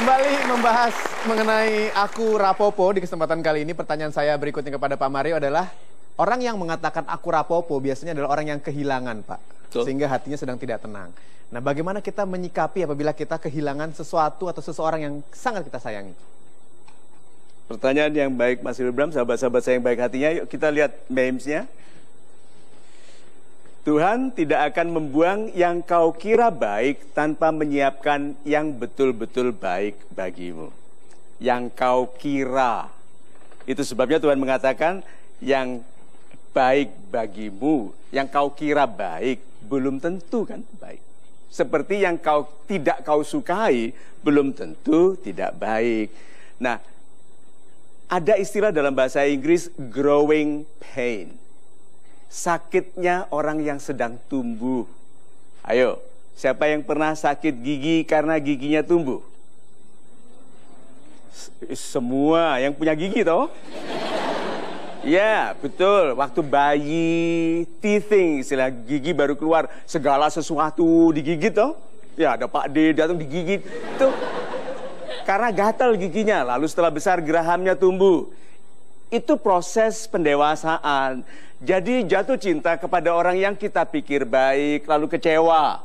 Kembali membahas mengenai aku rapopo di kesempatan kali ini. Pertanyaan saya berikutnya kepada Pak Mario adalah, orang yang mengatakan aku rapopo biasanya adalah orang yang kehilangan, Pak. Betul. Sehingga hatinya sedang tidak tenang. Nah, bagaimana kita menyikapi apabila kita kehilangan sesuatu atau seseorang yang sangat kita sayangi? Pertanyaan yang baik, Mas Wilbram, sahabat-sahabat saya yang baik hatinya. Yuk kita lihat memesnya. Tuhan tidak akan membuang yang kau kira baik tanpa menyiapkan yang betul-betul baik bagimu. Yang kau kira. Itu sebabnya Tuhan mengatakan yang baik bagimu, yang kau kira baik, belum tentu kan baik. Seperti yang tidak kau sukai, belum tentu tidak baik. Nah, ada istilah dalam bahasa Inggris, growing pain. Sakitnya orang yang sedang tumbuh. Ayo, siapa yang pernah sakit gigi karena giginya tumbuh? Semua yang punya gigi toh? Ya, betul. Waktu bayi, teething, istilah gigi baru keluar, segala sesuatu digigit toh? Ya, ada Pak D datang digigit. Tuh. Karena gatal giginya, lalu setelah besar gerahamnya tumbuh. Itu proses pendewasaan. Jadi jatuh cinta kepada orang yang kita pikir baik, lalu kecewa.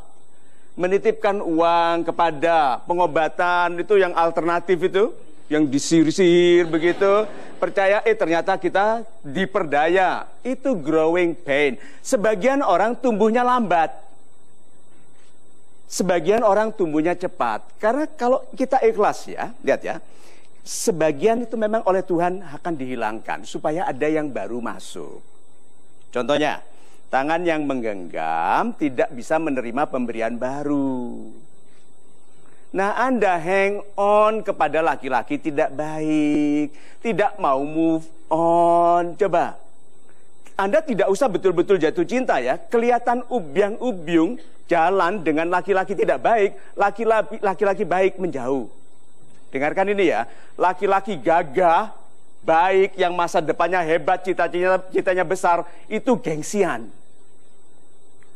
Menitipkan uang kepada pengobatan itu yang alternatif itu, yang disihir-sihir begitu. Percaya, ternyata kita diperdaya. Itu growing pain. Sebagian orang tumbuhnya lambat. Sebagian orang tumbuhnya cepat. Karena kalau kita ikhlas ya, lihat ya. Sebagian itu memang oleh Tuhan akan dihilangkan supaya ada yang baru masuk. Contohnya, tangan yang menggenggam tidak bisa menerima pemberian baru. Nah, Anda hang on kepada laki-laki tidak baik, tidak mau move on. Coba, Anda tidak usah betul-betul jatuh cinta ya. Kelihatan ubyang-ubyung jalan dengan laki-laki tidak baik, laki-laki baik menjauh. Dengarkan ini ya, laki-laki gagah, baik, yang masa depannya hebat, cita-citanya besar, itu gengsian.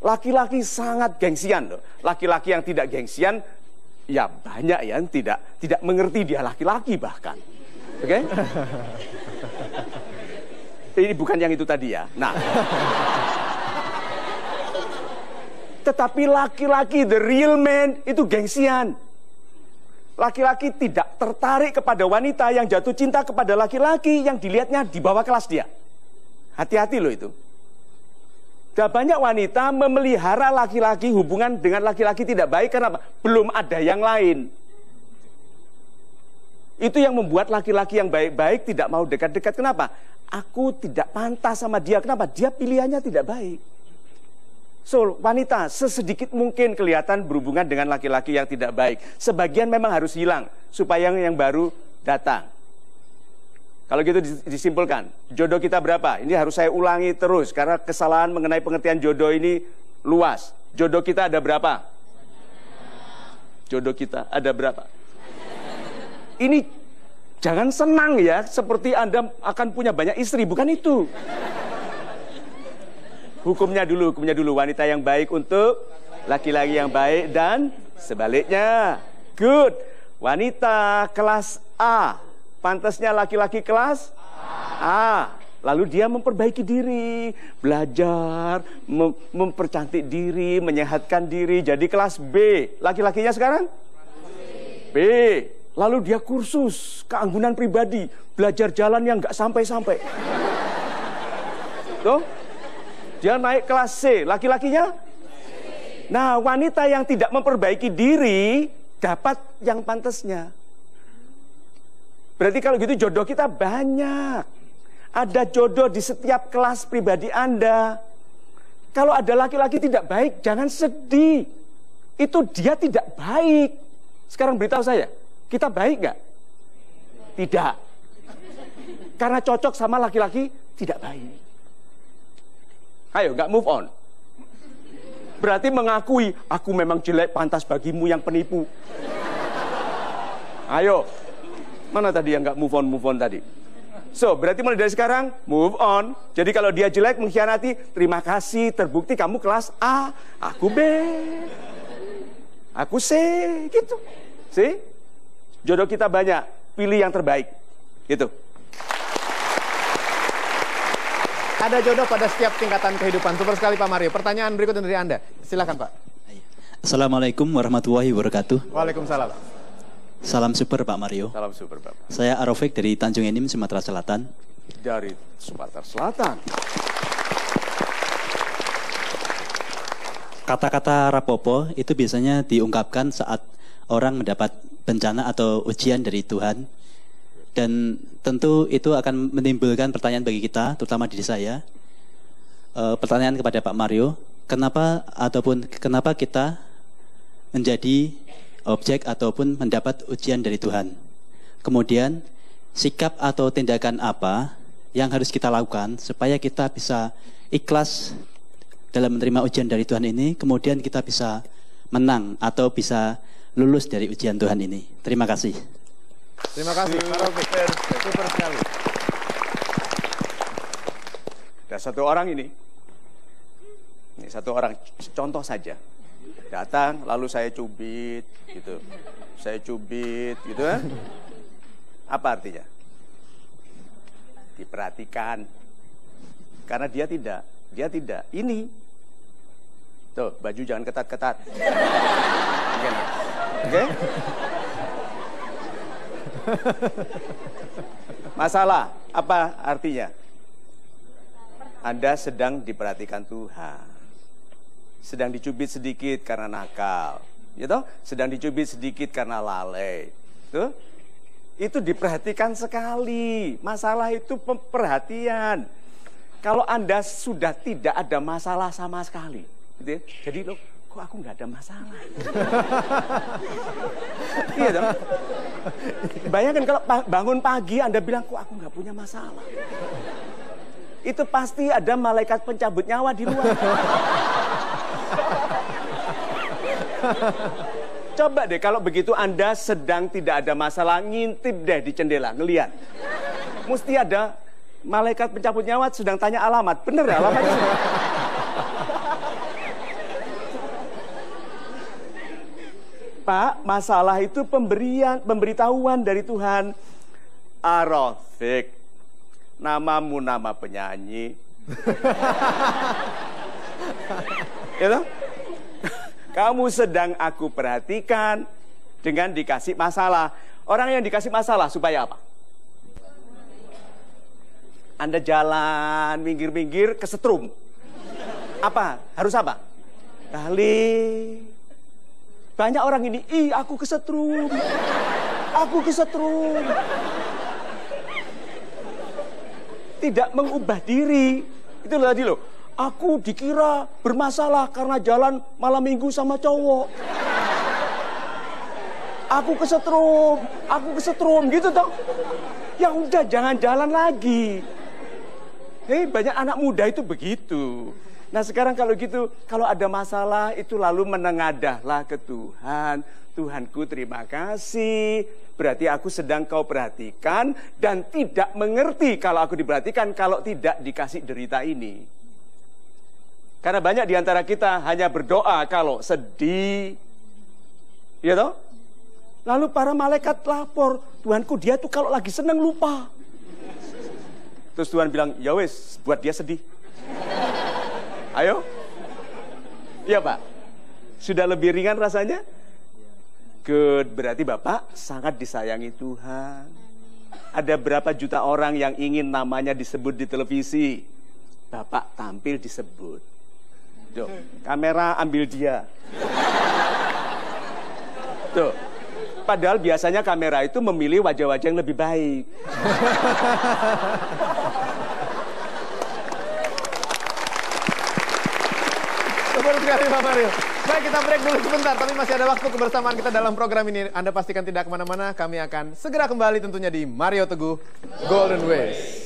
Laki-laki sangat gengsian loh. Laki-laki yang tidak gengsian, ya banyak yang tidak mengerti dia laki-laki bahkan. Oke? Ini bukan yang itu tadi ya. Nah. Tetapi laki-laki, the real man, itu gengsian. Laki-laki tidak tertarik kepada wanita yang jatuh cinta kepada laki-laki yang dilihatnya di bawah kelas dia. Hati-hati loh itu. Dan banyak wanita memelihara laki-laki, hubungan dengan laki-laki tidak baik karena apa? Belum ada yang lain. Itu yang membuat laki-laki yang baik-baik tidak mau dekat-dekat. Kenapa? Aku tidak pantas sama dia. Kenapa? Dia pilihannya tidak baik. So, wanita sesedikit mungkin kelihatan berhubungan dengan laki-laki yang tidak baik. Sebagian memang harus hilang supaya yang baru datang. Kalau gitu disimpulkan, jodoh kita berapa? Ini harus saya ulangi terus karena kesalahan mengenai pengertian jodoh ini luas. Jodoh kita ada berapa? Jodoh kita ada berapa? Ini jangan senang ya, seperti Anda akan punya banyak istri, bukan itu. Hukumnya dulu, wanita yang baik untuk laki-laki yang baik dan sebaliknya. Good. Wanita kelas A, pantasnya laki-laki kelas A. Lalu dia memperbaiki diri, belajar, mempercantik diri, menyehatkan diri, jadi kelas B. Laki-lakinya sekarang? B. Lalu dia kursus keanggunan pribadi, belajar jalan yang nggak sampai-sampai. Tuh. Dia naik kelas C, laki-lakinya? Nah, wanita yang tidak memperbaiki diri dapat yang pantasnya. Berarti kalau gitu jodoh kita banyak. Ada jodoh di setiap kelas pribadi Anda. Kalau ada laki-laki tidak baik, jangan sedih. Itu dia tidak baik. Sekarang beritahu saya, kita baik nggak? Tidak. Karena cocok sama laki-laki tidak baik. Ayo, nggak move on. Berarti mengakui, aku memang jelek, pantas bagimu yang penipu. Ayo, mana tadi yang nggak move on tadi? So, berarti mulai dari sekarang, move on. Jadi kalau dia jelek, mengkhianati, terima kasih, terbukti kamu kelas A, aku B, aku C, gitu. See? Jodoh kita banyak, pilih yang terbaik. Gitu. Ada jodoh pada setiap tingkatan kehidupan. Super sekali Pak Mario. Pertanyaan berikutnya dari Anda. Silakan Pak. Assalamualaikum warahmatullahi wabarakatuh. Waalaikumsalam. Salam super Pak Mario. Salam super Bapak. Saya Arofik dari Tanjung Enim, Sumatera Selatan. Dari Sumatera Selatan. Kata-kata rapopo itu biasanya diungkapkan saat orang mendapat bencana atau ujian dari Tuhan. Dan tentu itu akan menimbulkan pertanyaan bagi kita, terutama diri saya. Pertanyaan kepada Pak Mario, kenapa kita menjadi objek ataupun mendapat ujian dari Tuhan? Kemudian, sikap atau tindakan apa yang harus kita lakukan supaya kita bisa ikhlas dalam menerima ujian dari Tuhan ini, kemudian kita bisa menang atau bisa lulus dari ujian Tuhan ini. Terima kasih. Terima kasih, Pak Rofik. Super sekali. Ada satu orang ini satu orang, contoh saja. Datang, lalu saya cubit, gitu. Saya cubit, gitu kan. Apa artinya? Diperhatikan. Karena dia tidak. Ini. Tuh, baju jangan ketat-ketat. Oke? Masalah, apa artinya? Anda sedang diperhatikan Tuhan. Sedang dicubit sedikit karena nakal, gitu? Sedang dicubit sedikit karena lalai. Tuh? Itu diperhatikan sekali. Masalah itu perhatian. Kalau Anda sudah tidak ada masalah sama sekali, gitu ya? Jadi loh, kok aku nggak ada masalah? Iya dong. Bayangkan kalau bangun pagi Anda bilang, kok aku nggak punya masalah? Itu pasti ada malaikat pencabut nyawa di luar. Coba deh kalau begitu Anda sedang tidak ada masalah, ngintip deh di jendela, ngelihat. Mesti ada malaikat pencabut nyawa sedang tanya alamat. Bener ya alamatnya? Pak, masalah itu pemberitahuan dari Tuhan. Arofik, namamu nama penyanyi. Gitu? Kamu sedang aku perhatikan dengan dikasih masalah. Orang yang dikasih masalah supaya apa? Anda jalan, minggir-minggir, kesetrum. Apa? Harus apa? Kali. Banyak orang ini, aku kesetrum. Aku kesetrum. Tidak mengubah diri. Itu tadi loh. Aku dikira bermasalah karena jalan malam minggu sama cowok. Aku kesetrum gitu toh. Ya udah jangan jalan lagi. Banyak anak muda itu begitu. Nah sekarang kalau gitu, kalau ada masalah itu lalu menengadahlah ke Tuhan. Tuhanku terima kasih, berarti aku sedang kau perhatikan dan tidak mengerti kalau aku diperhatikan kalau tidak dikasih derita ini. Karena banyak di antara kita hanya berdoa kalau sedih. Ya toh? Lalu para malaikat lapor, Tuhanku dia tuh kalau lagi seneng lupa. Terus Tuhan bilang, ya wes buat dia sedih. Ayo. Iya Pak. Sudah lebih ringan rasanya? Good. Berarti Bapak sangat disayangi Tuhan. Ada berapa juta orang yang ingin namanya disebut di televisi? Bapak tampil disebut. Tuh, kamera ambil dia. Tuh. Padahal biasanya kamera itu memilih wajah-wajah yang lebih baik. Betul sekali Pak Mario. Baik, kita break dulu sebentar, tapi masih ada waktu kebersamaan kita dalam program ini. Anda pastikan tidak kemana-mana, kami akan segera kembali tentunya di Mario Teguh Golden Ways.